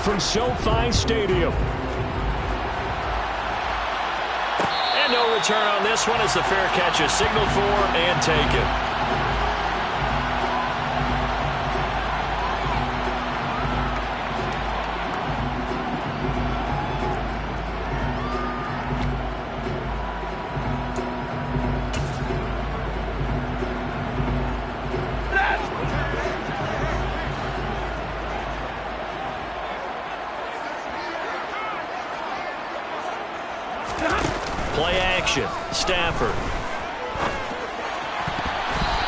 from SoFi Stadium. And no return on this one as the fair catch is signaled for and taken. Play action. Stafford.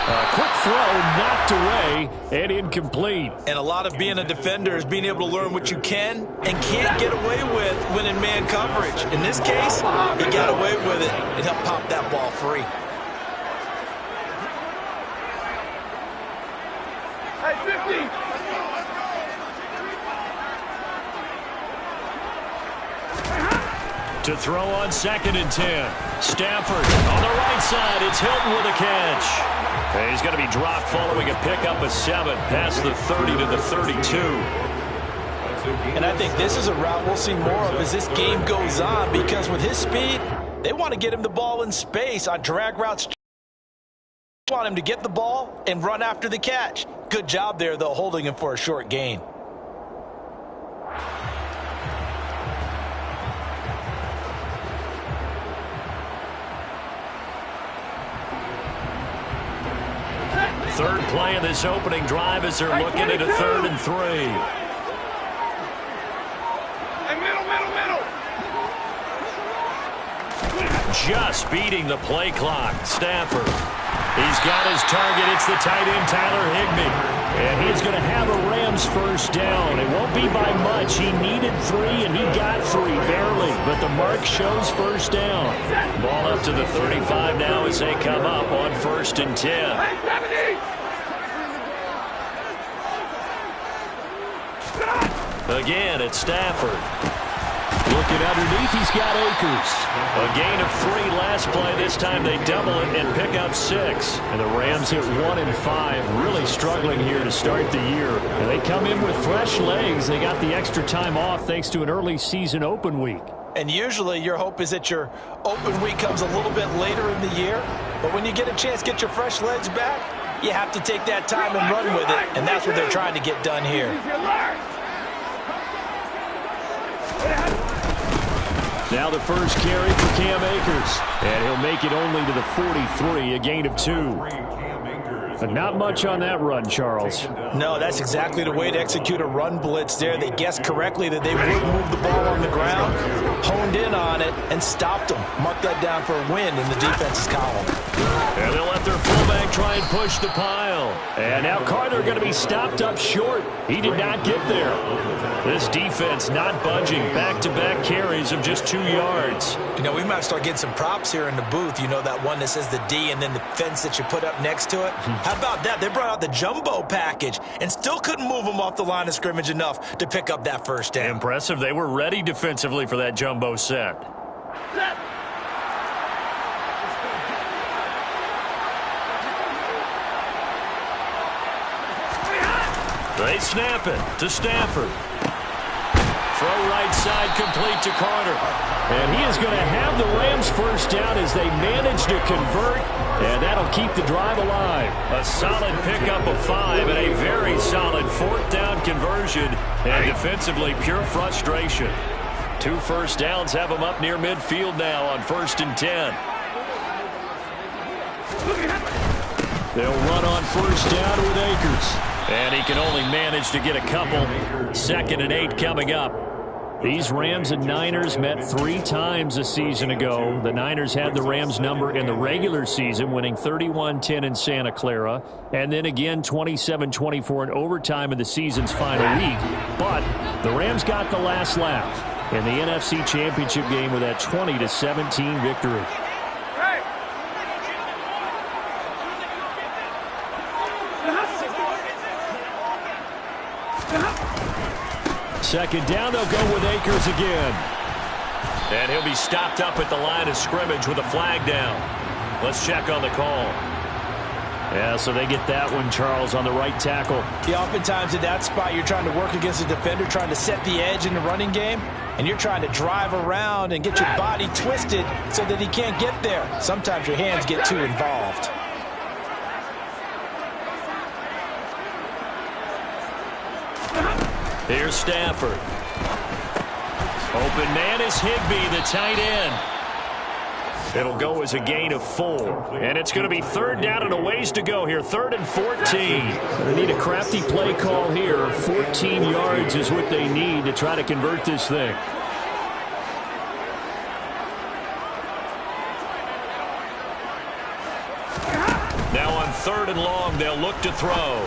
A quick throw knocked away and incomplete. And a lot of being a defender is being able to learn what you can and can't get away with when in man coverage. In this case, he got away with it and helped pop that ball free. Hey, 50! To throw on 2nd and 10. Stafford on the right side. It's Hilton with a catch. And he's going to be dropped following a pickup of 7 past the 30 to the 32. And I think this is a route we'll see more of as this game goes on, because with his speed, they want to get him the ball in space on drag routes. Want him to get the ball and run after the catch. Good job there, though, holding him for a short gain. Third play of this opening drive as they're looking at a 3rd and 3. Hey, middle! Just beating the play clock. Stafford. He's got his target. It's the tight end, Tyler Higbee. And he's going to have a Rams first down. It won't be by much. He needed 3, and he got 3, barely. But the mark shows first down. Ball up to the 35 now as they come up on 1st and 10. Again, it's Stafford. Looking underneath, he's got Akers. A gain of 3 last play. This time they double it and pick up 6. And the Rams at 1-5, really struggling here to start the year. And they come in with fresh legs. They got the extra time off thanks to an early season open week. And usually your hope is that your open week comes a little bit later in the year. But when you get a chance to get your fresh legs back, you have to take that time and run with it. And that's what they're trying to get done here. Now the first carry for Cam Akers. And he'll make it only to the 43, a gain of 2. But not much on that run, Charles. No, that's exactly the way to execute a run blitz there. They guessed correctly that they would move the ball on the ground, honed in on it, and stopped them. Mark that down for a win in the defense's column. And they'll let their fullback try and push the pile. And now Carter going to be stopped up short. He did not get there. This defense not budging. Back-to-back carries of just 2 yards. You know, we might start getting some props here in the booth. You know, that one that says the D and then the fence that you put up next to it? How about that? They brought out the jumbo package and still couldn't move them off the line of scrimmage enough to pick up that first down. Impressive. They were ready defensively for that jumbo set. They snap it to Stafford. Throw right side complete to Carter. And he is going to have the Rams first down as they manage to convert. And that'll keep the drive alive. A solid pickup of 5 and a very solid 4th down conversion. And defensively, pure frustration. 2 first downs have them up near midfield now on 1st and 10. They'll run on first down with Akers. And he can only manage to get a couple. 2nd and 8 coming up. These Rams and Niners met 3 times a season ago. The Niners had the Rams number in the regular season, winning 31-10 in Santa Clara, and then again 27-24 in overtime in the season's final week. But the Rams got the last laugh in the NFC Championship game with that 20-17 victory. Second down, they'll go with Akers again. And he'll be stopped up at the line of scrimmage with a flag down. Let's check on the call. Yeah, so they get that one, Charles, on the right tackle. Yeah, oftentimes in that spot, you're trying to work against a defender, trying to set the edge in the running game, and you're trying to drive around and get your body twisted so that he can't get there. Sometimes your hands get too involved. Here's Stafford. Open man is Higbee, the tight end. It'll go as a gain of 4. And it's going to be 3rd down and a ways to go here. 3rd and 14. They need a crafty play call here. 14 yards is what they need to try to convert this thing. Now on 3rd and long, they'll look to throw.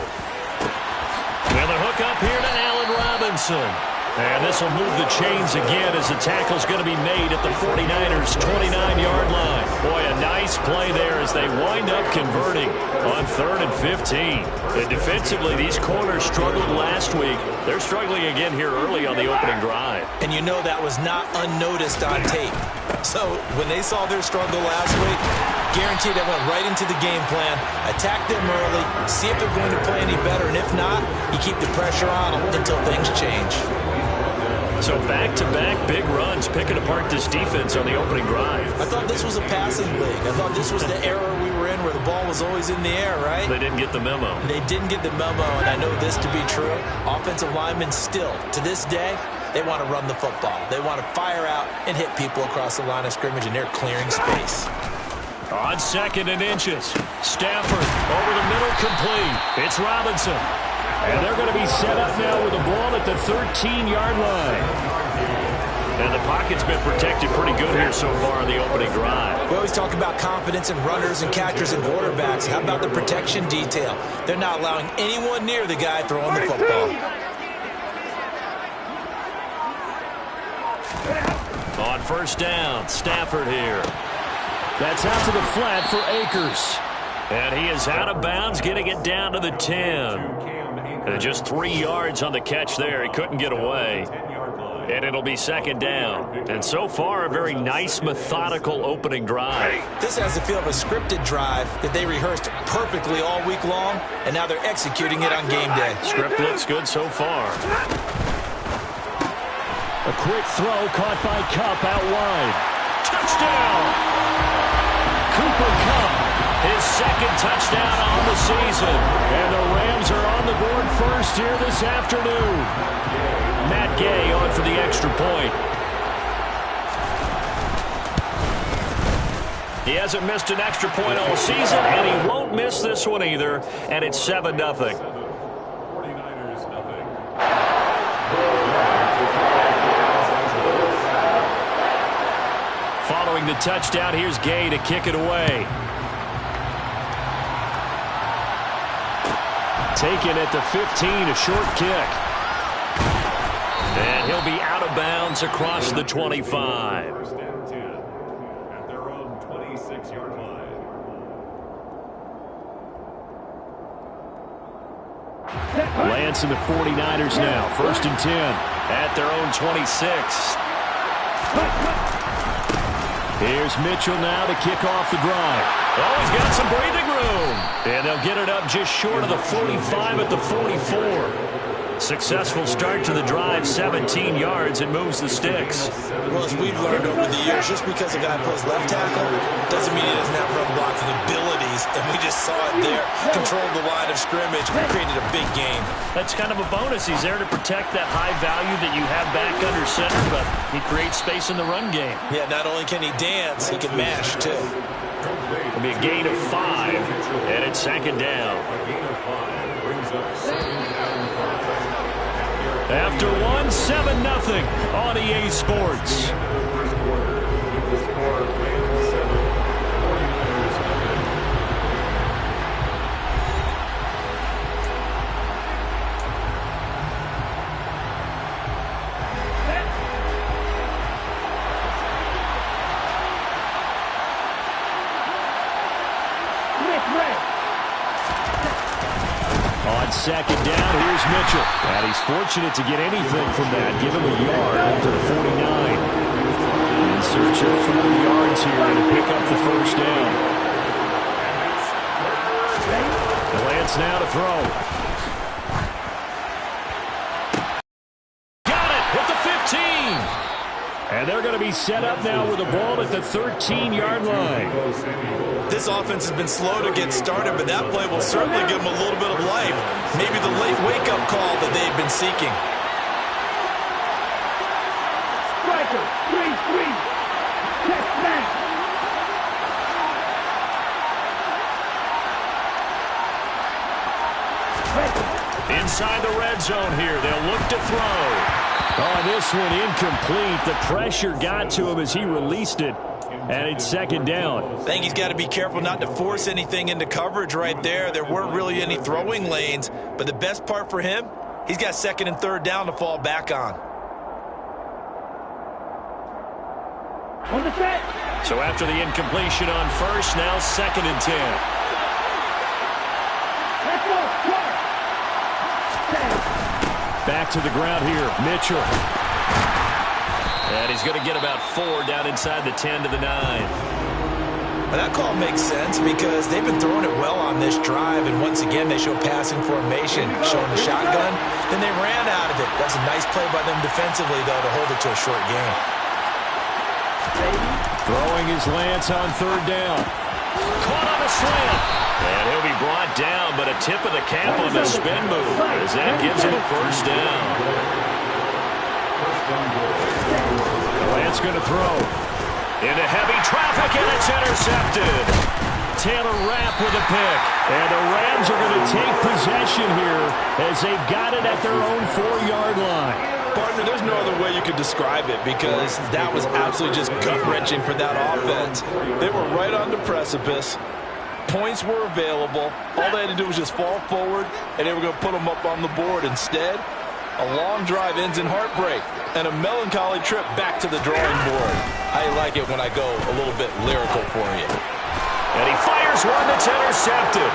And the hook up here to Allen Robinson. And this will move the chains again as the tackle's going to be made at the 49ers' 29-yard line. Boy, a nice play there as they wind up converting on 3rd and 15. And defensively, these corners struggled last week. They're struggling again here early on the opening drive. And you know that was not unnoticed on tape. So when they saw their struggle last week, guaranteed they went right into the game plan, attack them early, see if they're going to play any better, and if not, you keep the pressure on them until things change. So back-to-back big runs picking apart this defense on the opening drive. I thought this was a passing league. I thought this was the era we were in where the ball was always in the air, right? They didn't get the memo. They didn't get the memo, and I know this to be true. Offensive linemen still, to this day, they want to run the football. They want to fire out and hit people across the line of scrimmage, and they're clearing space. On 2nd and inches, Stafford over the middle, complete. It's Robinson. And they're going to be set up now with the ball at the 13-yard line. And the pocket's been protected pretty good here so far in the opening drive. We always talk about confidence in runners and catchers and quarterbacks. How about the protection detail? They're not allowing anyone near the guy throwing the football. On 1st down, Stafford here. That's out to the flat for Akers. And he is out of bounds, getting it down to the 10. And just 3 yards on the catch there. He couldn't get away. And it'll be 2nd down. And so far, a very nice, methodical opening drive. This has the feel of a scripted drive that they rehearsed perfectly all week long, and now they're executing it on game day. Script looks good so far. A quick throw caught by Kupp out wide. Touchdown! Cooper Kupp. His 2nd touchdown on the season. And the Rams are on the board first here this afternoon. Matt Gay on for the extra point. He hasn't missed an extra point all season, and he won't miss this one either. And it's 7-0. 49ers, Following the touchdown, here's Gay to kick it away. Taken at the 15, a short kick. And he'll be out of bounds across the 25. At their own 26-yard line. Lance and the 49ers now. 1st and 10 at their own 26. Here's Mitchell now to kick off the drive. Oh, he's got some breathing room. And they'll get it up just short of the 45 at the 44. Successful start to the drive, 17 yards, and moves the sticks. Well, as we've learned over the years, just because a guy plays left tackle doesn't mean he doesn't have run blocking abilities. And we just saw it there. Controlled the line of scrimmage, created a big game. That's kind of a bonus. He's there to protect that high value that you have back under center, but he creates space in the run game. Yeah, not only can he dance, he can mash, too. It'll be a gain of 5, and it's 2nd down. After 1, 7-0 on EA Sports. On 2nd down, here's Mitchell. And he's fortunate to get anything from that. Give him a yard up to the 49. In search of 4 yards here to pick up the 1st down. Lance now to throw. Got it at the 15. And they're going to be set up now with the ball at the 13-yard line. This offense has been slow to get started, but that play will certainly give them a little bit of life. Maybe the late wake-up call that they've been seeking. Striker, 3-3. Check back. Inside the red zone here. They'll look to throw. Oh, this one incomplete. The pressure got to him as he released it, and it's second down. I think he's got to be careful not to force anything into coverage right there. There weren't really any throwing lanes, but the best part for him, he's got second and third down to fall back on. On the set. So after the incompletion on first, now second and 10. Let's go. Back to the ground here, Mitchell. And he's going to get about 4 down inside the 10 to the 9. Well, that call makes sense because they've been throwing it well on this drive, and once again they show passing formation, showing the shotgun. Then they ran out of it. That's a nice play by them defensively, though, to hold it to a short game. Throwing his Lance on third down. Caught on a slant. And he'll be brought down, but a tip of the cap on the spin move as that gives him a first down. Lance going to throw. Into heavy traffic, and it's intercepted. Taylor Rapp with a pick. And the Rams are going to take possession here as they've got it at their own 4-yard line. Partner, there's no other way you could describe it because that was absolutely just gut-wrenching for that offense. They were right on the precipice. Points were available. All they had to do was just fall forward, and they were going to put them up on the board. Instead, a long drive ends in heartbreak and a melancholy trip back to the drawing board. I like it when I go a little bit lyrical for you. And he fires one that's intercepted.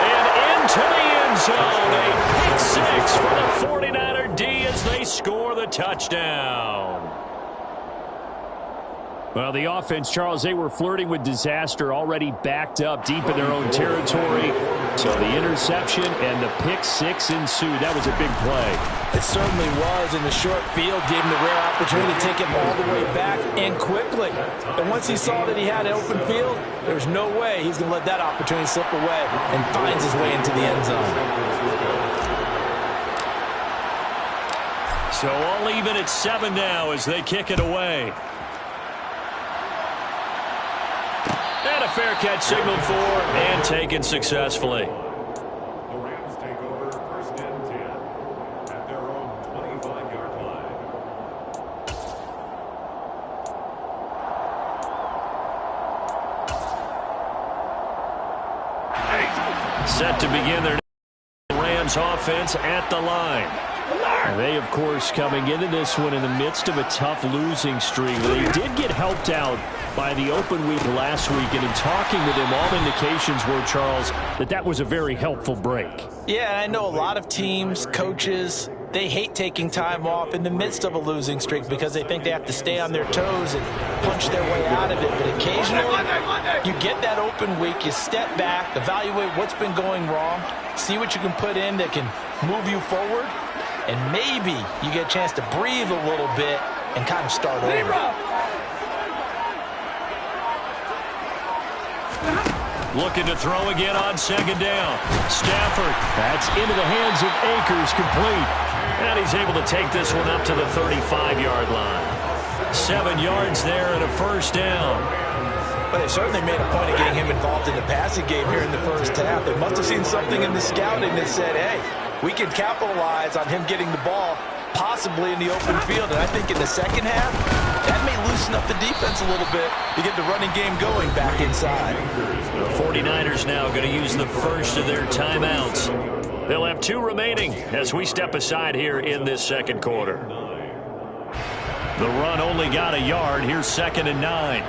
And into the end zone. A pick six for the 49er D as they score the touchdown. Well, the offense, Charles, they were flirting with disaster, already backed up deep in their own territory. So the interception and the pick six ensued. That was a big play. It certainly was, and the short field gave him the rare opportunity to take it all the way back and quickly. And once he saw that he had an open field, there's no way he's going to let that opportunity slip away, and finds his way into the end zone. So all even at 7 now as they kick it away. And a fair catch signaled for and taken successfully. The Rams take over first and 10 at their own 25-yard line. Set to begin their Rams offense at the line. They, of course, coming into this one in the midst of a tough losing streak. They did get helped out by the open week last week, and in talking with him, all indications were, Charles, that was a very helpful break. Yeah, I know a lot of teams, coaches, they hate taking time off in the midst of a losing streak because they think they have to stay on their toes and punch their way out of it. But occasionally, you get that open week, you step back, evaluate what's been going wrong, see what you can put in that can move you forward, and maybe you get a chance to breathe a little bit and kind of start over. Looking to throw again on second down. Stafford, that's into the hands of Akers, complete. And he's able to take this one up to the 35-yard line. 7 yards there and a first down. But they certainly made a point of getting him involved in the passing game here in the first half. They must have seen something in the scouting that said, hey, we can capitalize on him getting the ball possibly in the open field. And I think in the second half, that may loosen up the defense a little bit to get the running game going back inside. The 49ers now going to use the first of their timeouts. They'll have 2 remaining as we step aside here in this second quarter. The run only got a yard. Here's 2nd and 9.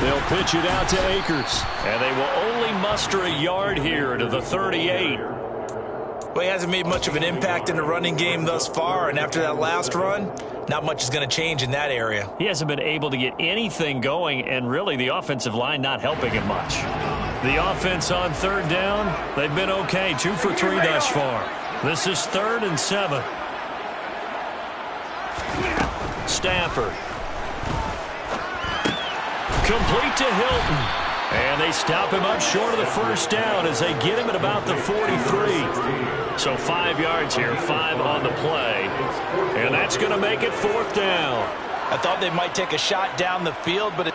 They'll pitch it out to Akers, and they will only muster a yard here to the 38. Well, he hasn't made much of an impact in the running game thus far, and after that last run, not much is going to change in that area. He hasn't been able to get anything going, and really the offensive line not helping him much. The offense on third down, they've been okay, 2 for 3 thus far. This is 3rd and 7. Stafford. Complete to Hilton. And they stop him up short of the first down as they get him at about the 43. So 5 yards here, 5 on the play. And that's going to make it 4th down. I thought they might take a shot down the field, but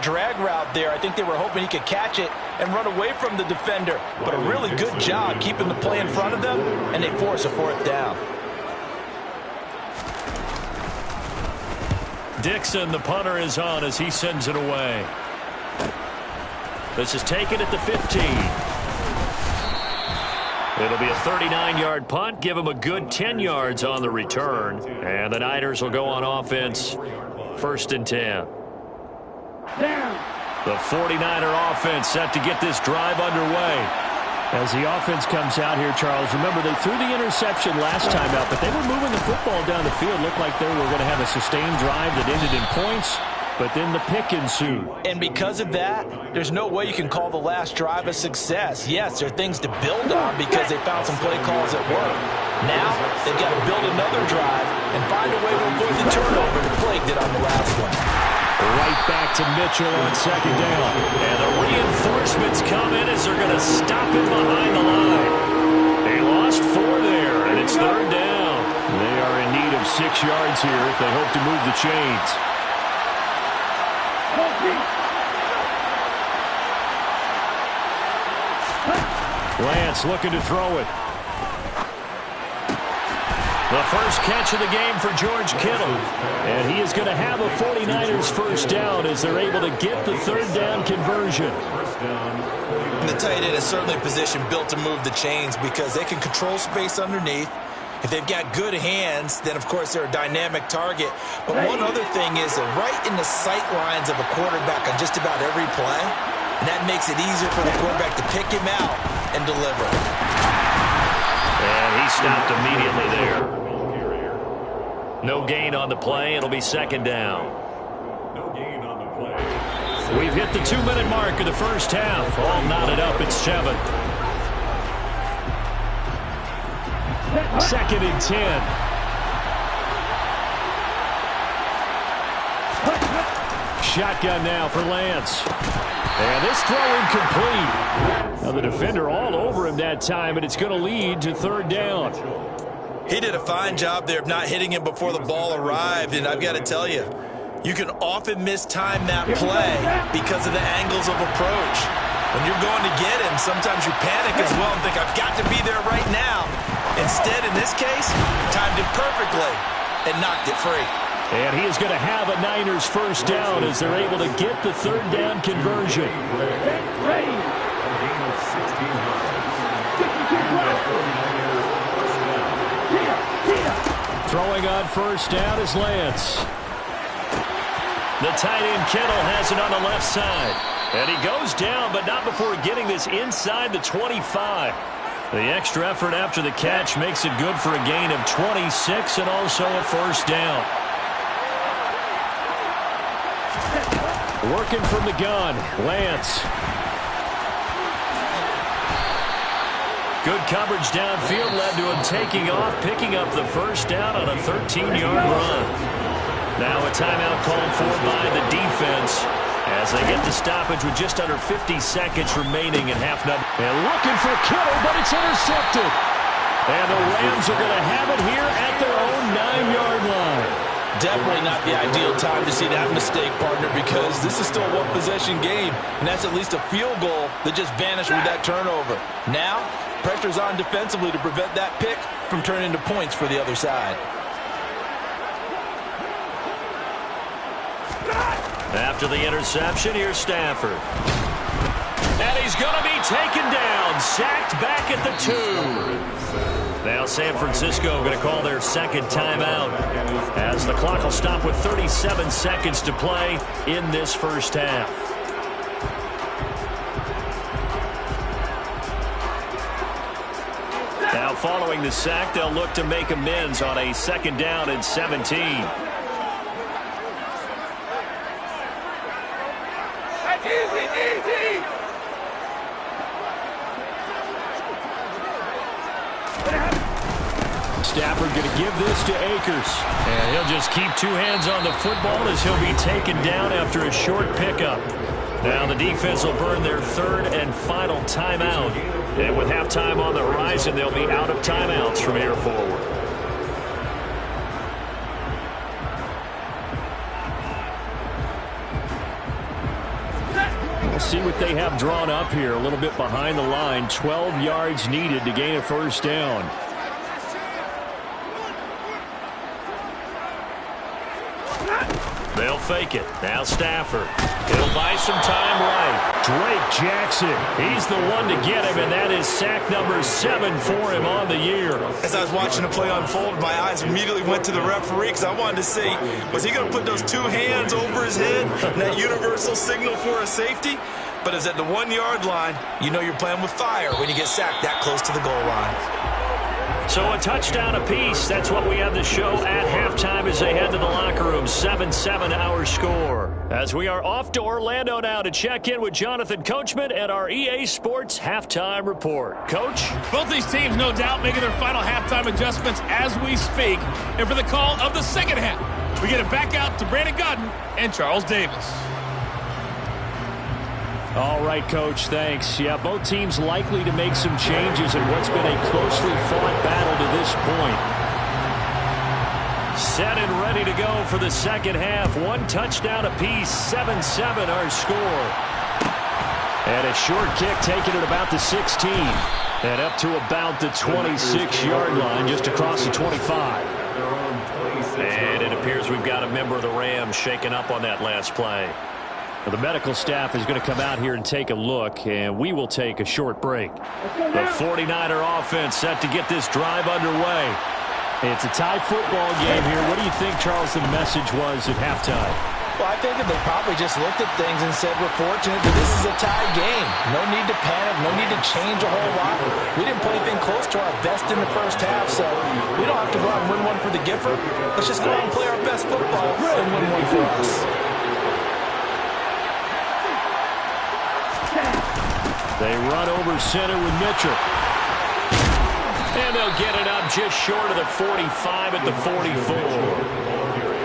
drag route there. I think they were hoping he could catch it and run away from the defender. But a really good job keeping the play in front of them, and they force a 4th down. Dixon, the punter, is on as he sends it away. This is taken at the 15. It'll be a 39-yard punt. Give him a good 10 yards on the return. And the Niners will go on offense. 1st and 10. The 49er offense set to get this drive underway. As the offense comes out here, Charles, remember they threw the interception last time out, but they were moving the football down the field. Looked like they were going to have a sustained drive that ended in points, but then the pick ensued. And because of that, there's no way you can call the last drive a success. Yes, there are things to build on because they found some play calls that work. Now, they've got to build another drive and find a way to avoid the turnover that plagued it on the last one. Right back to Mitchell on 2nd down. And the reinforcements come in as they're going to stop him behind the line. They lost 4 there, and it's 3rd down. They are in need of 6 yards here if they hope to move the chains. Lance looking to throw it. The first catch of the game for George Kittle. And he is going to have a 49ers first down as they're able to get the 3rd down conversion. And the tight end is certainly a position built to move the chains because they can control space underneath. If they've got good hands, then, of course, they're a dynamic target. But one other thing is they're right in the sight lines of a quarterback on just about every play. And that makes it easier for the quarterback to pick him out and deliver. And he stopped immediately there. No gain on the play. It'll be 2nd down. No gain on the play. We've hit the 2-minute mark of the first half. All knotted up at 7. 2nd and 10. Shotgun now for Lance. And this throw incomplete. Now the defender all over him that time, and it's going to lead to 3rd down. He did a fine job there of not hitting him before the ball arrived, and I've got to tell you, you can often mistime that play because of the angles of approach. When you're going to get him, sometimes you panic as well and think, I've got to be there right now. Instead, in this case, timed it perfectly and knocked it free. And he is going to have a Niners first down as they're able to get the 3rd down conversion. Throwing on first down is Lance. The tight end Kittle has it on the left side. And he goes down, but not before getting this inside the 25. The extra effort after the catch makes it good for a gain of 26 and also a first down. Working from the gun, Lance. Good coverage downfield led to him taking off, picking up the first down on a 13-yard run. Now a timeout called for by the defense as they get the stoppage with just under 50 seconds remaining in half nut. And looking for Kittle, but it's intercepted. And the Rams are going to have it here at their own 9-yard line. Definitely not the ideal time to see that mistake, partner, because this is still a one-possession game, and that's at least a field goal that just vanished with that turnover. Now, pressure's on defensively to prevent that pick from turning into points for the other side. After the interception, here's Stafford. And he's going to be taken down. Sacked back at the 2. Now San Francisco going to call their second timeout as the clock will stop with 37 seconds to play in this first half. Now following the sack, they'll look to make amends on a 2nd down and 17. Stafford going to give this to Akers. And he'll just keep 2 hands on the football as he'll be taken down after a short pickup. Now the defense will burn their 3rd and final timeout. And with halftime on the horizon, they'll be out of timeouts from here forward. We'll see what they have drawn up here. A little bit behind the line. 12 yards needed to gain a 1st down. They'll fake it. Now Stafford. He'll buy some time right. Drake Jackson. He's the one to get him, and that is sack number 7 for him on the year. As I was watching the play unfold, my eyes immediately went to the referee because I wanted to see, was he going to put those 2 hands over his head, that universal signal for a safety? But it's at the 1-yard line. You know you're playing with fire when you get sacked that close to the goal line. So a touchdown apiece. That's what we have the show at halftime as they head to the locker room. 7-7 our score. As we are off to Orlando now to check in with Jonathan Coachman and our EA Sports halftime report. Coach? Both these teams, no doubt, making their final halftime adjustments as we speak. And for the call of the second half, we get it back out to Brandon Gaudin and Charles Davis. All right, Coach, thanks. Yeah, both teams likely to make some changes in what's been a closely fought battle to this point. Set and ready to go for the second half. 1 touchdown apiece, 7-7 our score. And a short kick taken at about the 16. And up to about the 26-yard line, just across the 25. And it appears we've got a member of the Rams shaken up on that last play. The medical staff is going to come out here and take a look, and we will take a short break. The 49er offense set to get this drive underway. It's a tie football game here. What do you think, Charles, the message was at halftime? Well, I think that they probably just looked at things and said, we're fortunate that this is a tie game. No need to panic. No need to change a whole lot. We didn't play anything close to our best in the first half, so we don't have to go out and win one for the Gifford. Let's just go out and play our best football and win one for us. They run over center with Mitchell. And they'll get it up just short of the 45 at the 44.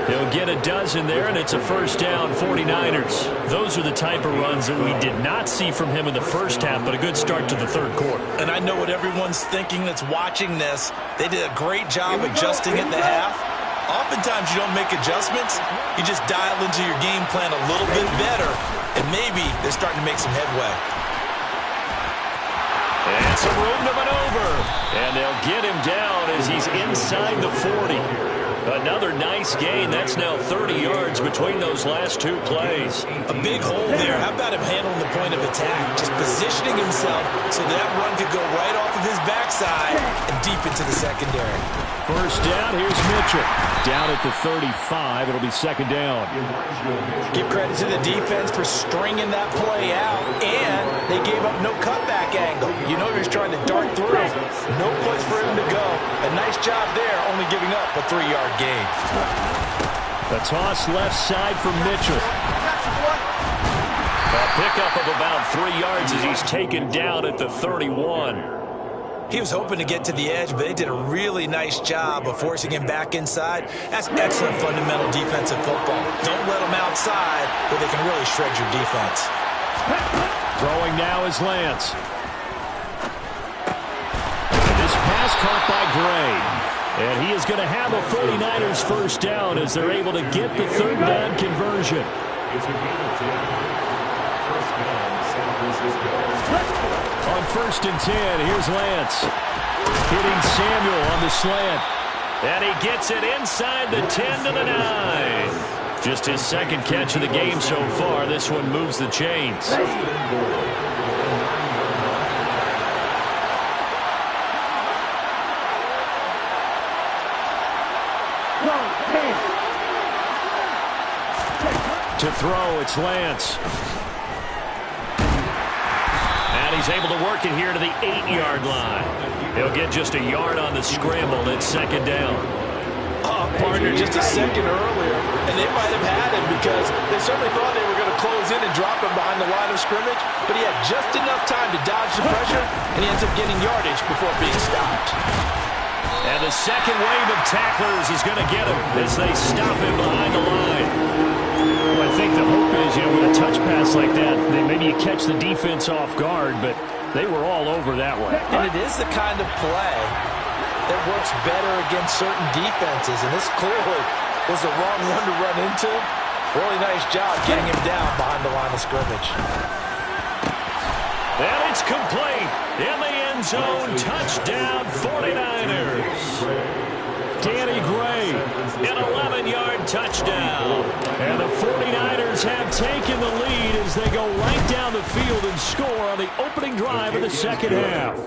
They'll get a dozen there, and it's a 1st down, 49ers. Those are the type of runs that we did not see from him in the first half, but a good start to the 3rd quarter. And I know what everyone's thinking that's watching this. They did a great job adjusting at the half. Oftentimes you don't make adjustments. You just dial into your game plan a little bit better, and maybe they're starting to make some headway. And some room to maneuver. And they'll get him down as he's inside the 40. Another nice gain. That's now 30 yards between those last 2 plays. A big hole there. How about him handling the point of attack? Just positioning himself so that run could go right off of his backside and deep into the secondary. 1st down, here's Mitchell. Down at the 35, it'll be 2nd down. Give credit to the defense for stringing that play out, and they gave up no cutback angle. You know he was trying to dart through. No place for him to go. A nice job there, only giving up a 3-yard gain. The toss left side for Mitchell. A pickup of about 3 yards as he's taken down at the 31. He was hoping to get to the edge, but they did a really nice job of forcing him back inside. That's excellent fundamental defensive football. Don't let them outside where they can really shred your defense. Throwing now is Lance. This pass caught by Gray. And he is going to have a 49ers 1st down as they're able to get the 3rd down conversion. On 1st and 10, here's Lance. Hitting Samuel on the slant. And he gets it inside the 10 to the 9. Just his 2nd catch of the game so far. This one moves the chains. To throw, it's Lance. And he's able to work it here to the 8-yard line. He'll get just a yard on the scramble. It's second down. Partner, just a second earlier, and they might have had him because they certainly thought they were going to close in and drop him behind the line of scrimmage, but he had just enough time to dodge the pressure, and he ends up getting yardage before being stopped. And the second wave of tacklers is going to get him as they stop him behind the line. Well, I think the hope is, with a touch pass like that, maybe you catch the defense off guard, but they were all over that one. And it is the kind of play that works better against certain defenses, and this clearly was the wrong one to run into. Really nice job getting him down behind the line of scrimmage. And it's complete. In the end zone, touchdown 49ers. Danny Gray, an 11-yard touchdown. And the 49ers have taken the lead as they go right down the field and score on the opening drive of the second half.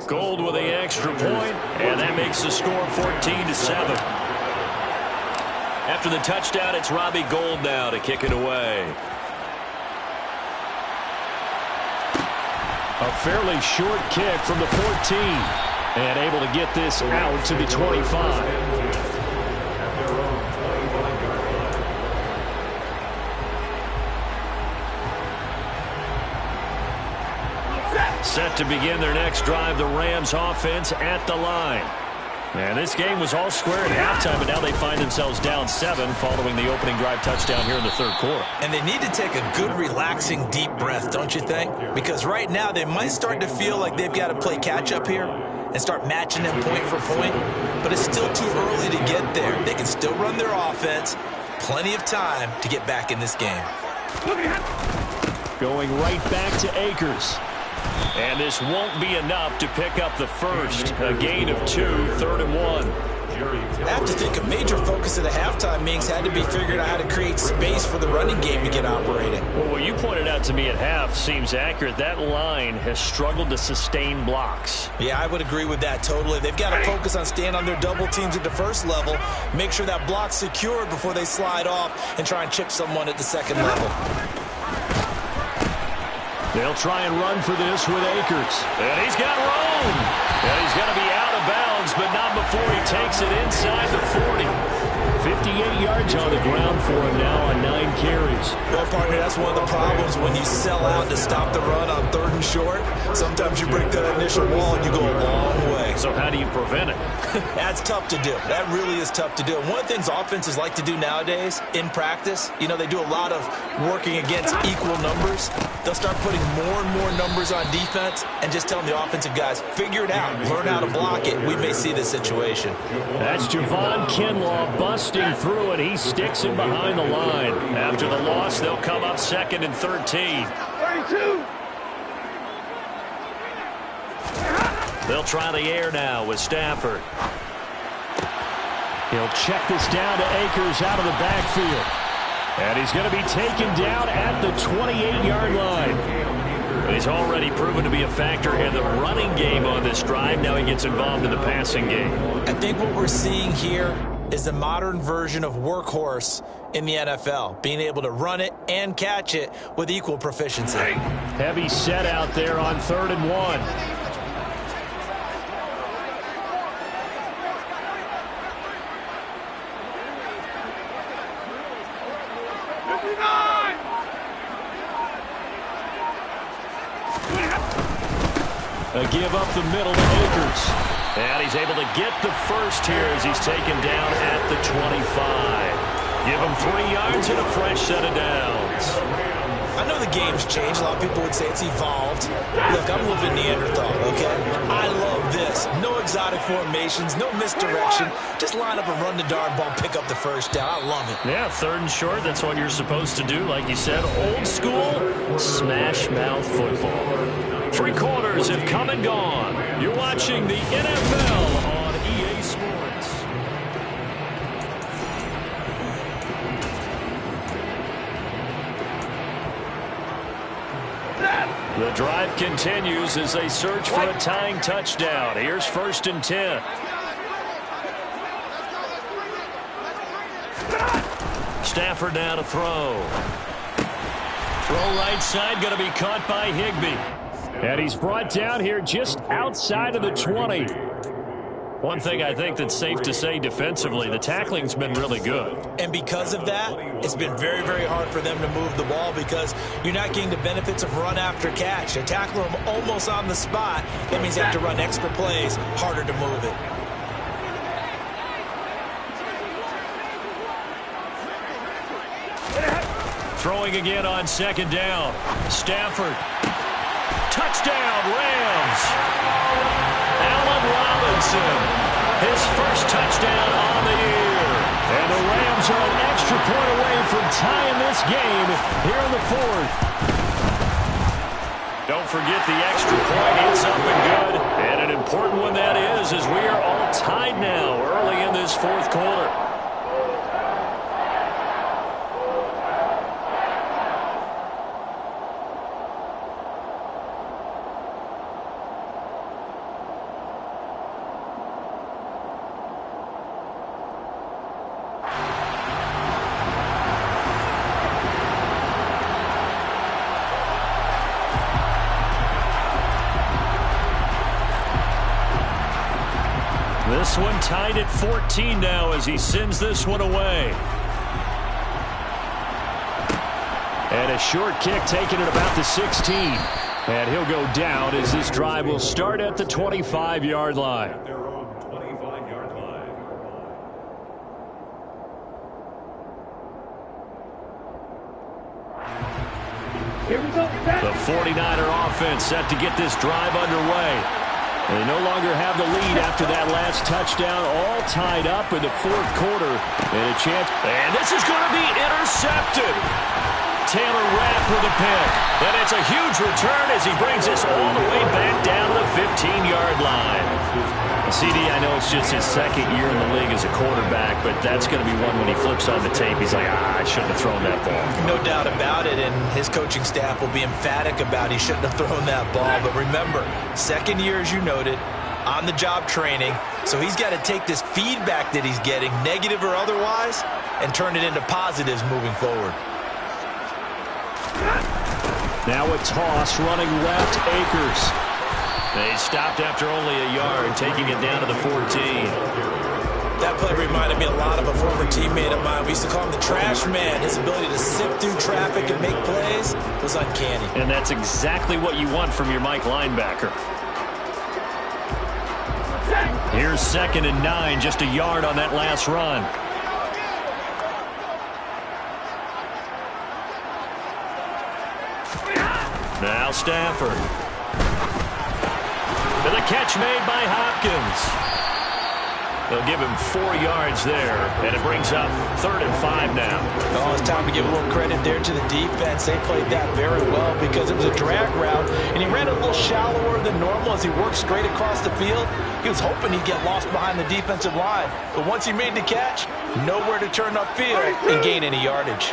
Gold with the extra point, and that makes the score 14-7. After the touchdown, it's Robbie Gould now to kick it away. A fairly short kick from the 14. And able to get this out to the 25. Set to begin their next drive, the Rams offense at the line. And this game was all square at halftime, but now they find themselves down 7 following the opening drive touchdown here in the third quarter. And they need to take a good, relaxing, deep breath, don't you think? Because right now they might start to feel like they've got to play catch-up here and start matching them point for point. But it's still too early to get there. They can still run their offense. Plenty of time to get back in this game. Going right back to Akers. And this won't be enough to pick up the first. A gain of 2, 3rd and 1. I have to think a major focus of the halftime meetings had to be figuring out how to create space for the running game to get operating. Well, what you pointed out to me at half seems accurate. That line has struggled to sustain blocks. Yeah, I would agree with that totally. They've got to focus on staying on their double teams at the first level, make sure that block's secured before they slide off and try and chip someone at the second level. They'll try and run for this with Akers. And he's got room. And he's going to be out of bounds, but not before he takes it inside the 40. 58 yards on the ground for him now on 9 carries. Well, partner, that's one of the problems when you sell out to stop the run on 3rd and short. Sometimes you break that initial wall and you go a long way. So how do you prevent it? That's tough to do. That really is tough to do. And one of the things offenses like to do nowadays in practice, they do a lot of working against equal numbers. They'll start putting more and more numbers on defense and just telling the offensive guys, figure it out, learn how to block it. We may see this situation. That's Javon Kinlaw busting through it. He sticks him behind the line. After the loss, they'll come up 2nd and 13. 32. They'll try the air now with Stafford. He'll check this down to Akers out of the backfield. And he's going to be taken down at the 28-yard line. But he's already proven to be a factor in the running game on this drive. Now he gets involved in the passing game. I think what we're seeing here is the modern version of workhorse in the NFL, being able to run it and catch it with equal proficiency. Heavy set out there on 3rd and 1. A give up the middle to Akers. And he's able to get the first here as he's taken down at the 25. Give him 3 yards and a fresh set of downs. I know the game's changed. A lot of people would say it's evolved. Look, I'm living Neanderthal, okay? I love this. No exotic formations, no misdirection. Just line up and run the darn ball, pick up the first down. I love it. Yeah, 3rd and short. That's what you're supposed to do. Like you said, old school, smash mouth football. 3 quarters have come and gone. You're watching the NFL on EA Sports. The drive continues as they search for a tying touchdown. Here's 1st and 10. Stafford now to throw. Throw right side, going to be caught by Higbee. And he's brought down here just outside of the 20. One thing I think that's safe to say defensively, the tackling's been really good. And because of that, it's been very, very hard for them to move the ball because you're not getting the benefits of run after catch. They tackle them almost on the spot. That means they have to run extra plays, harder to move it. Throwing again on second down. Stafford. Touchdown, Rams. Allen Robinson. His first touchdown on the year. And the Rams are an extra point away from tying this game here in the fourth. Don't forget the extra point. It's up and good. And an important one that is, as we are all tied now early in this fourth quarter. This one tied at 14 now as he sends this one away. And a short kick taken at about the 16. And he'll go down as this drive will start at the 25-yard line. At their own 25-yard line. Here we go. The 49er offense set to get this drive underway. They no longer have the lead after that last touchdown, all tied up in the fourth quarter. And a chance. And this is going to be intercepted. Taylor Rapp with a pick. And it's a huge return as he brings this all the way back down to the 15-yard line. CD, I know it's just his second year in the league as a quarterback, but that's going to be one when he flips on the tape. He's like, I shouldn't have thrown that ball. No doubt about it, and his coaching staff will be emphatic about he shouldn't have thrown that ball. But remember, second year, as you noted, on-the-job training, so he's got to take this feedback that he's getting, negative or otherwise, and turn it into positives moving forward. Now a toss running left, Akers. They stopped after only a yard, taking it down to the 14. That play reminded me a lot of a former teammate of mine. We used to call him the trash man. His ability to sift through traffic and make plays was uncanny. And that's exactly what you want from your Mike linebacker. Here's 2nd and 9, just a yard on that last run. Now Stafford. And the catch made by Hopkins. They'll give him 4 yards there, and it brings up 3rd and 5 now. Oh, it's time to give a little credit there to the defense. They played that very well because it was a drag route, and he ran a little shallower than normal as he worked straight across the field. He was hoping he'd get lost behind the defensive line, but once he made the catch, nowhere to turn upfield and gain any yardage.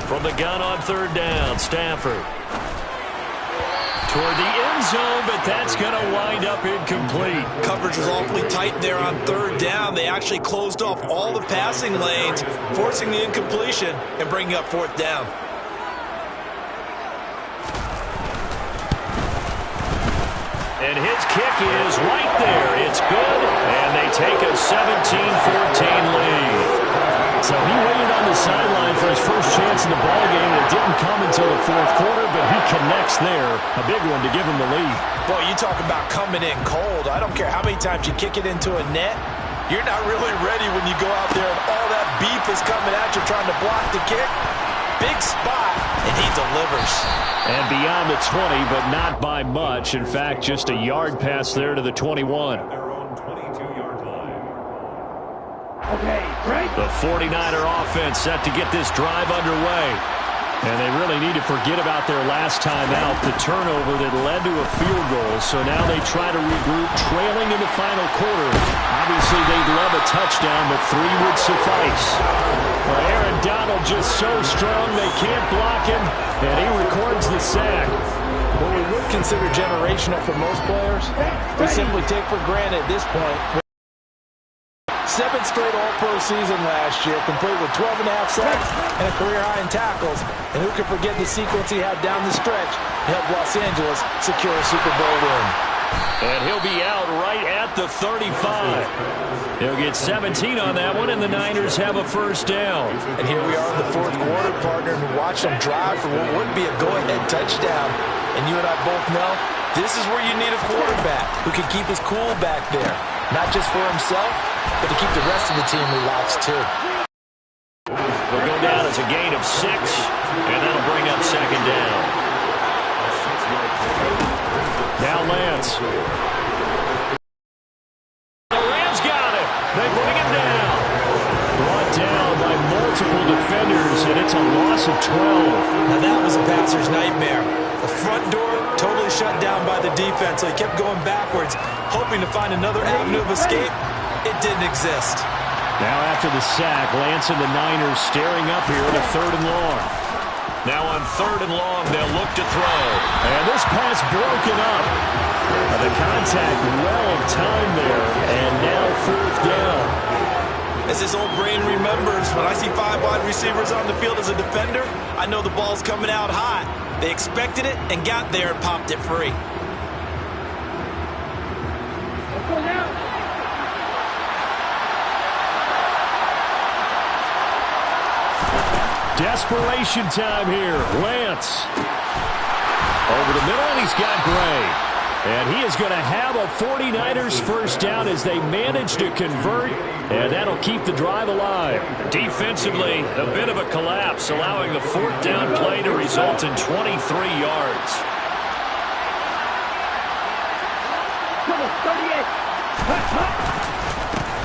From the gun on 3rd down, Stafford. Toward the end zone, but that's going to wind up incomplete. Coverage was awfully tight there on 3rd down. They actually closed off all the passing lanes, forcing the incompletion and bringing up 4th down. And his kick is right there. It's good, and they take a 17-14 lead. So he waited on the sideline for his first chance in the ballgame. It didn't come until the fourth quarter, but he connects there. A big one to give him the lead. Boy, you talk about coming in cold. I don't care how many times you kick it into a net. You're not really ready when you go out there and all that beef is coming at you trying to block the kick. Big spot, and he delivers. And beyond the 20, but not by much. In fact, just a yard pass there to the 21. Their own 22-yard line. Okay, break. The 49er offense set to get this drive underway. And they really need to forget about their last time out, the turnover that led to a field goal. So now they try to regroup, trailing in the final quarter. Obviously, they'd love a touchdown, but 3 would suffice. Well, Aaron Donald just so strong they can't block him, And he records the sack. What we would consider generational for most players, we simply take for granted at this point. 7 straight All-Pro season last year, complete with 12.5 sacks and a career high in tackles. And who can forget the sequence he had down the stretch to help Los Angeles secure a Super Bowl win. And he'll be out right at the 35. He'll get 17 on that one, and the Niners have a first down. And here we are in the fourth quarter, partner, and we watch them drive for what would be a go-ahead touchdown. And you and I both know this is where you need a quarterback who can keep his cool back there. Not just for himself, but to keep the rest of the team relaxed, too. Will go down as a gain of 6, and that'll bring up second down. Now Lance. The Rams got it. They bring him down. Brought down by multiple defenders, and it's a loss of 12. Now that was a passer's nightmare. The front door totally shut down by the defense, so he kept going backwards, hoping to find another avenue of escape. It didn't exist. Now after the sack, Lance and the Niners staring up here at a 3rd and long. Now on 3rd and long, they'll look to throw. And this pass broken up. The contact well of time there, and now 4th down. As this old brain remembers, when I see 5 wide receivers on the field as a defender, I know the ball's coming out hot. They expected it and got there and popped it free. Let's go now. Desperation time here. Lance. Over the middle, and he's got Gray. And he is going to have a 49ers first down as they manage to convert, and that'll keep the drive alive. Defensively, a bit of a collapse, allowing the 4th down play to result in 23 yards. Come on, 38.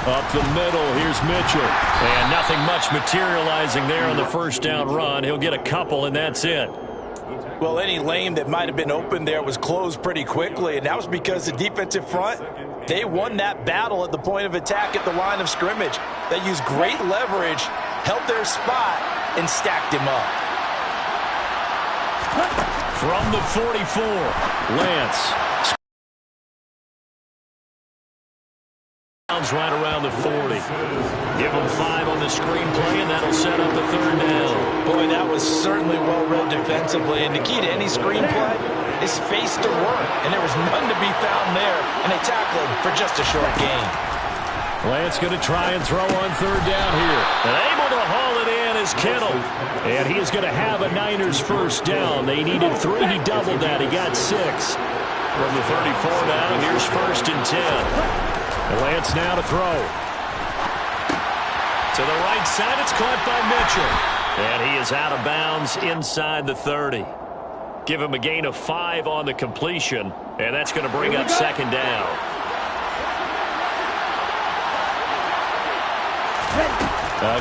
Up the middle, here's Mitchell. And nothing much materializing there on the first down run. He'll get a couple, and that's it. Well, any lane that might have been open there was closed pretty quickly, and that was because the defensive front, they won that battle at the point of attack at the line of scrimmage. They used great leverage, held their spot, and stacked him up. From the 44, Lance. Right around the 40. Give them 5 on the screenplay, and that'll set up the 3rd down. Boy, that was certainly well-read defensively, and the key to any screenplay is space to work, and there was none to be found there, and they tackled him for just a short gain. Lance going to try and throw on 3rd down here. And able to haul it in is Kittle. And he is going to have a Niners first down. They needed 3. He doubled that. He got 6. From the 34 now, here's 1st and 10. Lance now to throw. To the right side, it's caught by Mitchell. And he is out of bounds inside the 30. Give him a gain of 5 on the completion, and that's going to bring up second down.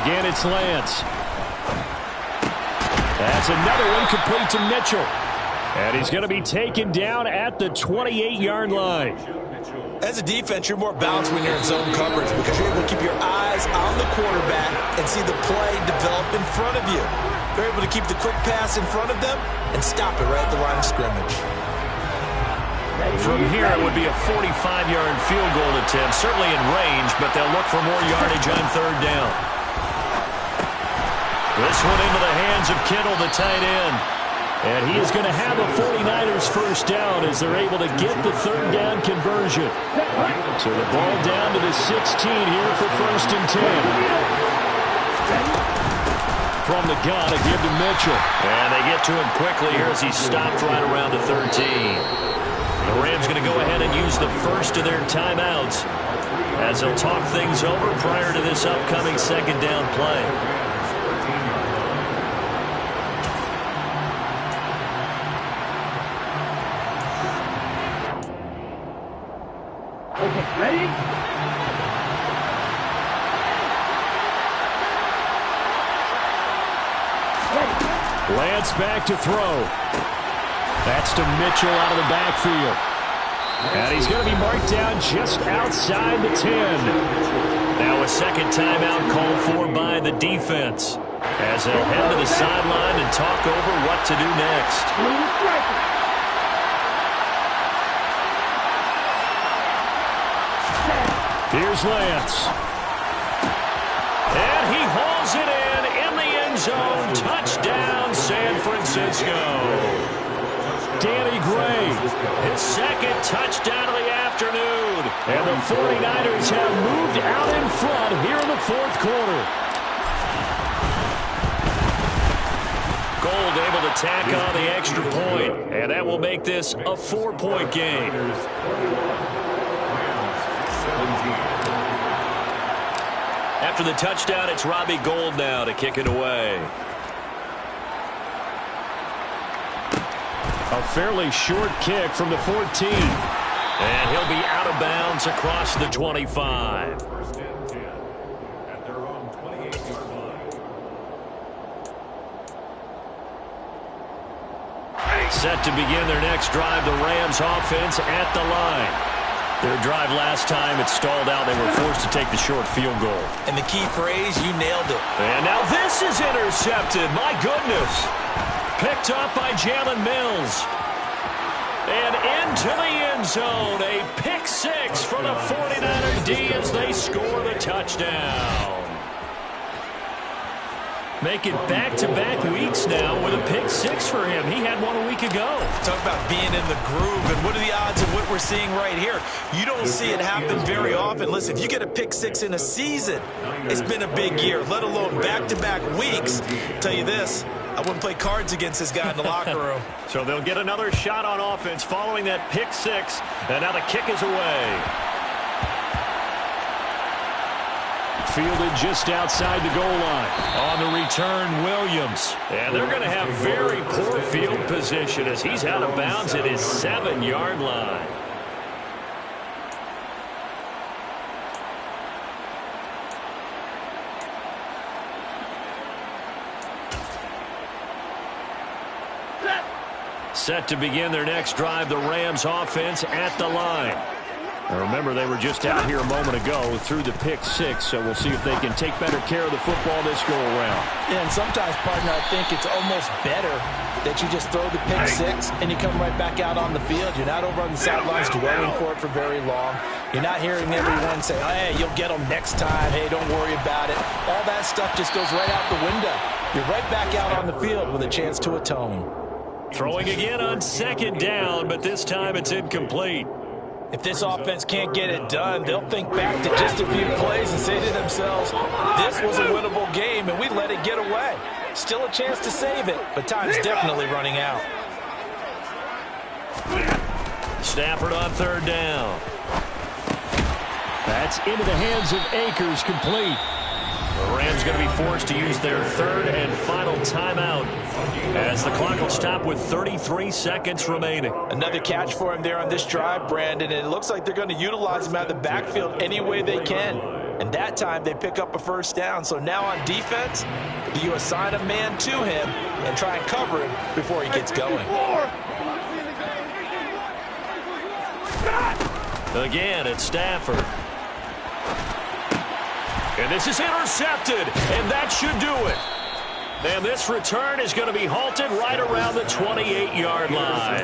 Again, it's Lance. That's another one complete to Mitchell. And he's going to be taken down at the 28-yard line. As a defense, you're more balanced when you're in zone coverage because you're able to keep your eyes on the quarterback and see the play develop in front of you. You're able to keep the quick pass in front of them and stop it right at the line of scrimmage. From here, it would be a 45-yard field goal attempt, certainly in range, but they'll look for more yardage on 3rd down. This one into the hands of Kittle, the tight end. And he is going to have a 49ers first down as they're able to get the 3rd down conversion. So the ball down to the 16 here for 1st and 10. From the gun, a give to Mitchell. And they get to him quickly here as he stopped right around the 13. The Rams going to go ahead and use the first of their timeouts as they'll talk things over prior to this upcoming 2nd down play. Ready? Lance back to throw. That's to Mitchell out of the backfield. And he's going to be marked down just outside the 10. Now a second timeout called for by the defense. as they'll head to the sideline and talk over what to do next. Here's Lance. And he hauls it in the end zone. Touchdown, San Francisco. Danny Gray, his second touchdown of the afternoon. And the 49ers have moved out in front here in the fourth quarter. Gold able to tack on the extra point, and that will make this a 4-point game. After the touchdown, it's Robbie Gould now to kick it away. A fairly short kick from the 14. And he'll be out of bounds across the 25. First and 10 at their own 28-yard line. Set to begin their next drive, the Rams offense at the line. Their drive last time, it stalled out. They were forced to take the short field goal. And the key phrase, you nailed it. And now this is intercepted. My goodness. Picked up by Jalen Mills. And into the end zone. A pick six for the 49er D as they score the touchdown. Make it back-to-back weeks now with a pick six for him. He had one a week ago. Talk about being in the groove, and what are the odds of what we're seeing right here? You don't see it happen very often. Listen, if you get a pick six in a season, it's been a big year, let alone back-to-back weeks. I'll tell you this, I wouldn't play cards against this guy in the locker room. So they'll get another shot on offense following that pick six, and now the kick is away. Fielded just outside the goal line. On the return, Williams. And they're going to have very poor field position as he's out of bounds at his 7-yard line. Set to begin their next drive, the Rams offense at the line. Now remember, they were just out here a moment ago through the pick six, so we'll see if they can take better care of the football this go-around. Yeah, and sometimes, partner, I think it's almost better that you just throw the pick six and you come right back out on the field. You're not over on the sidelines dwelling for it for very long. You're not hearing everyone say, hey, you'll get them next time. Hey, don't worry about it. All that stuff just goes right out the window. You're right back out on the field with a chance to atone. Throwing again on second down, but this time it's incomplete. If this offense can't get it done, they'll think back to just a few plays and say to themselves, this was a winnable game and we let it get away. Still a chance to save it, but time's definitely running out. Stafford on third down. That's into the hands of Akers, complete. The Rams going to be forced to use their third and final timeout as the clock will stop with 33 seconds remaining. Another catch for him there on this drive, Brandon, and it looks like they're going to utilize him out of the backfield any way they can. And that time they pick up a first down. So now on defense, you assign a man to him and try and cover him before he gets going. Again, it's Stafford. And this is intercepted, and that should do it. And this return is going to be halted right around the 28-yard line.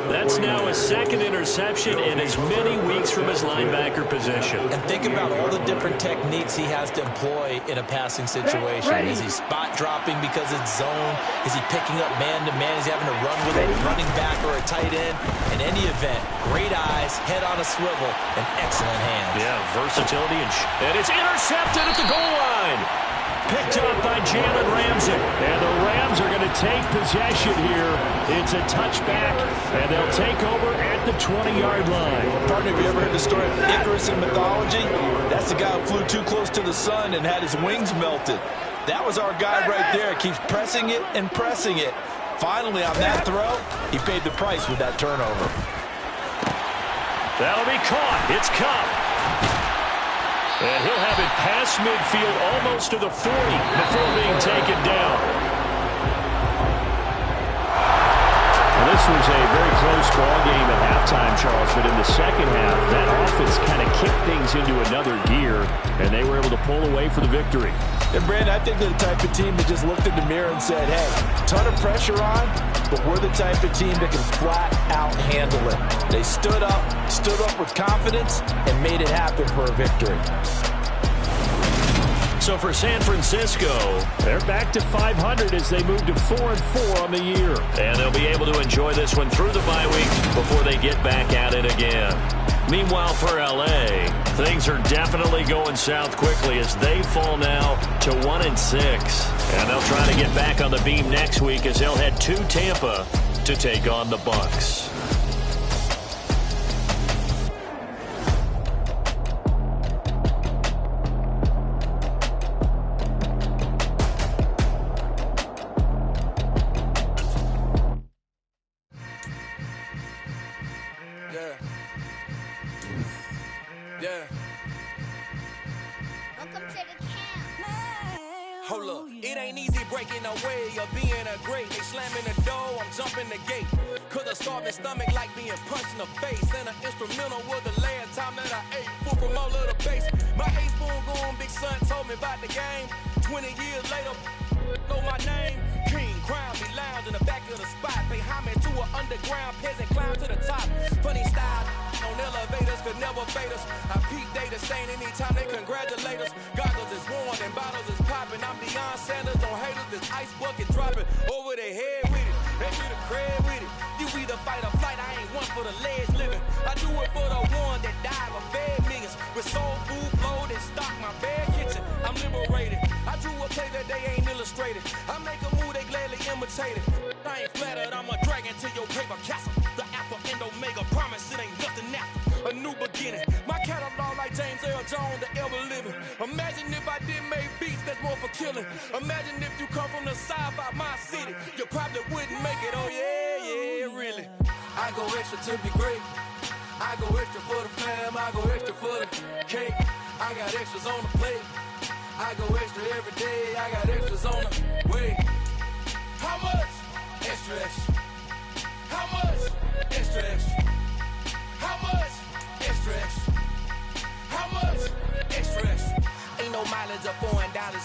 That's now his second interception in as many weeks from his linebacker position. And think about all the different techniques he has to employ in a passing situation. Is he spot dropping because it's zone? Is he picking up man-to-man? Is he having to run with a running back or a tight end? In any event, great eyes, head on a swivel, and excellent hands. Yeah, versatility. And it's intercepted at the goal line. Picked up by Jalen Ramsey. And the Rams are going to take possession here. It's a touchback, and they'll take over at the 20-yard line. Partner, have you ever heard the story of Icarus in mythology? That's the guy who flew too close to the sun and had his wings melted. That was our guy right there. Keeps pressing it and pressing it. Finally, on that throw, he paid the price with that turnover. That'll be caught. It's Kupp. And he'll have it past midfield almost to the 40 before being taken down. This was a very close ball game at halftime, Charles, but in the second half, that offense kind of kicked things into another gear, and they were able to pull away for the victory. And, Brandon, I think they're the type of team that just looked in the mirror and said, hey, ton of pressure on, but we're the type of team that can flat out handle it. They stood up with confidence, and made it happen for a victory. So for San Francisco, they're back to 500 as they move to 4-4 on the year. And they'll be able to enjoy this one through the bye week before they get back at it again. Meanwhile, for L.A., things are definitely going south quickly as they fall now to 1-6. And they'll try to get back on the beam next week as they'll head to Tampa to take on the Bucs. Stomach like being punched in the face, and an instrumental was the last time that I ate. Full from all of the bass. My ace boom going big son told me about the game. 20 years later, know my name. King Crown be lounge in the back of the spot. Pay homage to an underground peasant, climb to the top. Funny style on elevators could never fade us. I peep data stain anytime they congratulate us. Goggles is worn and bottles is popping. I'm Deion Sanders on haters. This ice bucket dropping over their head with it. They should have crab with it. You either fight or flight, I ain't one for the ledge living. I do it for the one that died or fed millions. With soul food, flow, and stock my bad kitchen. I'm liberated. I drew a play that they ain't illustrated. I make a move, they gladly imitate it. I ain't flattered, I'm a dragon to your paper castle. The Alpha and Omega promise it ain't nothing after. A new beginning. My catalog like James Earl Jones, the ever living. Imagine if I did make beats that's more for killing. Imagine if you come from the side by my city. You probably wouldn't make it, oh yeah, really. I go extra to be great. I go extra for the fam, I go extra for the cake. I got extras on the plate. I go extra every day, I got extras on the way. How much? Extra, extra. How much? Extra, extra. How much? Extra, extra. How much? Extra, extra. Ain't no mileage of $4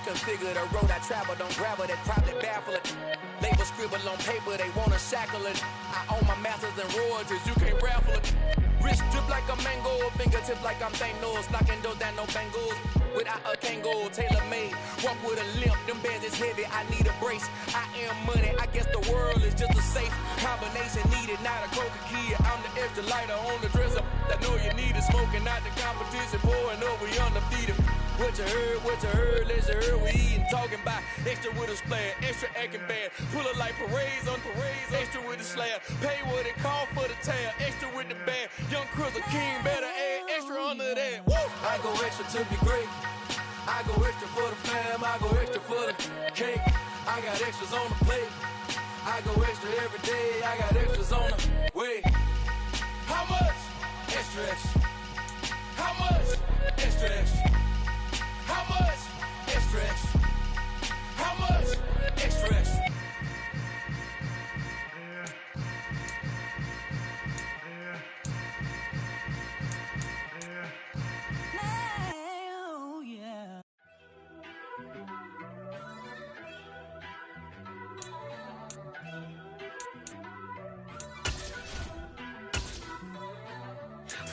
configure the road I travel. Don't gravel that probably baffle it. Label scribble on paper, they wanna shackle it. I own my masters and royalties, you can't raffle it. Wrist drip like a mango, fingertips like I'm Thanos. Knocking those down, no bangles. Without a Kango, tailor-made. Walk with a limp, them bands is heavy, I need a brace. I am money, I guess the world is just a safe combination needed, not a coca key. I'm the extra lighter on the dresser. I know you need it, smoking out the competition, pouring up, we undefeated. What you heard, let's hear we eating, talking about extra with a splash, extra acting bad. Pull it like parades on parades, extra with the slab. Pay what it cost for the tab, extra with the bag. Young Crystal King, better add extra under that. Woo! I go extra to be great. I go extra for the fam, I go extra for the cake. I got extras on the plate. I go extra every day, I got extras on the way. How much? Extra, extra. How much? Extra, extra. How much? Extra, extra. How much? Extra, extra.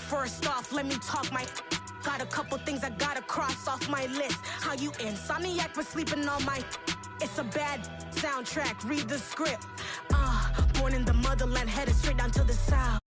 First off, let me talk my... Got a couple things I gotta cross off my list. How you insomniac for sleeping on my... It's a bad soundtrack, read the script. Born in the motherland, headed straight down to the south.